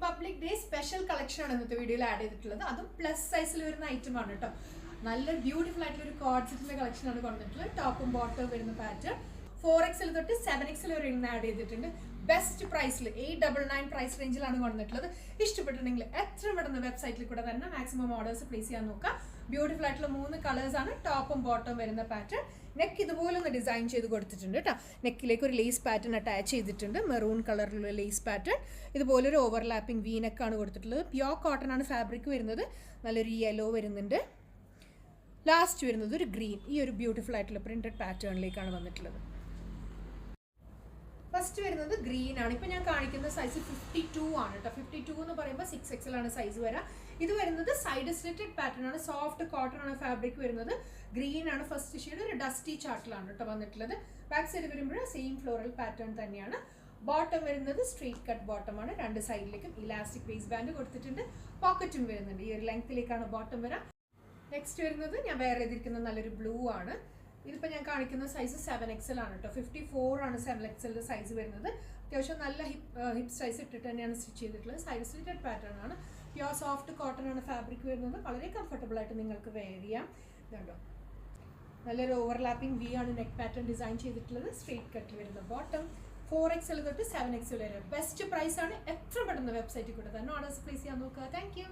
Republic day special collection ആണ് ഇന്നത്തെ വീഡിയോയിൽ ആഡ് ചെയ്തിട്ടുള്ളത്. അതും പ്ലസ് സൈസിൽ വരുന്ന ഐറ്റം ആണ് കേട്ടോ. നല്ലൊരു ബ്യൂട്ടിഫുൾ ആയിട്ടുള്ള ഒരു കോഡ് സെറ്റിന്റെ കളക്ഷൻ ആണ് കൊണ്ടിട്ടുള്ളത്. ടോപ്പും ബോട്ടവും വരുന്ന പാറ്റേൺ 4XL തൊട്ട് 7XL വരെ ഇന്ന് ആഡ് ചെയ്തിട്ടുണ്ട്. ബെസ്റ്റ് പ്രൈസിൽ 899 പ്രൈസ് റേഞ്ചിലാണ് കൊണ്ടിട്ടുള്ളത്. ഇഷ്ടപ്പെട്ടിട്ടുണ്ടെങ്കിൽ എത്ര പെട്ടെന്ന് വെബ്സൈറ്റിൽ കൂടെ തന്നെ മാക്സിമം ഓർഡേഴ്സ് പ്ലേസ് ചെയ്യാൻ നോക്കാം. ബ്യൂട്ടിഫുൾ ആയിട്ടുള്ള 3 കളേഴ്സ് ആണ് ടോപ്പും ബോട്ടവും വരുന്ന പാറ്റേൺ. നെക്ക് ഇതുപോലെ ഒന്ന് ഡിസൈൻ ചെയ്ത് കൊടുത്തിട്ടുണ്ട് കേട്ടോ. നെക്കിലേക്ക് ഒരു ലേസ് പാറ്റേൺ അറ്റാച്ച് ചെയ്തിട്ടുണ്ട്. മെറൂൺ കളറിലുള്ള ലേസ് പാറ്റേൺ. ഇതുപോലെ ഒരു ഓവർലാപ്പിംഗ് വി നെക്കാണ് കൊടുത്തിട്ടുള്ളത്. പ്യോർ കോട്ടൺ ആണ് ഫാബ്രിക് വരുന്നത്. നല്ലൊരു യെല്ലോ വരുന്നുണ്ട്. ലാസ്റ്റ് വരുന്നത് ഒരു ഗ്രീൻ. ഈ ഒരു ബ്യൂട്ടിഫുൾ ആയിട്ടുള്ള പ്രിന്റഡ് പാറ്റേണിലേക്കാണ് വന്നിട്ടുള്ളത്. ഫസ്റ്റ് വരുന്നത് ഗ്രീൻ ആണ്. ഇപ്പം ഞാൻ കാണിക്കുന്ന സൈസ് 52 ആണ് കേട്ടോ. 52 എന്ന് പറയുമ്പോൾ 6XL ആണ് സൈസ് വരാം. ഇത് വരുന്നത് സൈഡ് സ്ലിറ്റഡ് പാറ്റേൺ ആണ്. സോഫ്റ്റ് കോട്ടൺ ആണ് ഫാബ്രിക് വരുന്നത്. ഗ്രീൻ ആണ് ഫസ്റ്റ് ഷെയ്ഡ്. ഒരു ഡസ്റ്റി ചാർട്ടിലാണ് കേട്ടോ വന്നിട്ടുള്ളത്. ബാക്ക് സൈഡ് വരുമ്പോൾ സെയിം ഫ്ലോറൽ പാറ്റേൺ തന്നെയാണ്. ബോട്ടം വരുന്നത് സ്ട്രെയിറ്റ് കട്ട് ബോട്ടം ആണ്. രണ്ട് സൈഡിലേക്കും ഇലാസ്റ്റിക് വേസ്റ്റ് ബാൻഡ് കൊടുത്തിട്ടുണ്ട്. പോക്കറ്റും വരുന്നുണ്ട്. ഈ ഒരു ലെങ്ത്തിലേക്കാണ് ബോട്ടം വരാം. നെക്സ്റ്റ് വരുന്നത് ഞാൻ വേറെ ചെയ്തിരിക്കുന്ന നല്ലൊരു ബ്ലൂ ആണ്. ഇതിപ്പോൾ ഞാൻ കാണിക്കുന്ന സൈസ് 7XL ആണ് കേട്ടോ. 54 ആണ് 7XL സൈസ് വരുന്നത്. അത്യാവശ്യം നല്ല ഹിപ്പ് സൈസ് ഇട്ടിട്ട് തന്നെയാണ് സ്റ്റിച്ച് ചെയ്തിട്ടുള്ളത്. സൈഡ് സ്ലിറ്റഡ് പാറ്റേൺ ആണ്. പ്യോർ സോഫ്റ്റ് കോട്ടൺ ആണ് ഫാബ്രിക് വരുന്നത്. വളരെ കംഫർട്ടബിൾ ആയിട്ട് നിങ്ങൾക്ക് വെയർ ചെയ്യാം. ഇതുണ്ടോ, നല്ലൊരു ഓവർലാപ്പിംഗ് വി ആണ് നെക്ക് പാറ്റേൺ ഡിസൈൻ ചെയ്തിട്ടുള്ളത്. സ്ട്രെയിറ്റ് കട്ട് വരുന്ന ബോട്ടം. 4XL തൊട്ട് 7XL വരെ ബെസ്റ്റ് പ്രൈസ് ആണ്. എത്ര പെട്ടെന്ന് വെബ്സൈറ്റിൽ കൂടെ തന്നെ ഓർഡേഴ്സ് പ്ലേസ് ചെയ്യാൻ നോക്കുക. Thank you.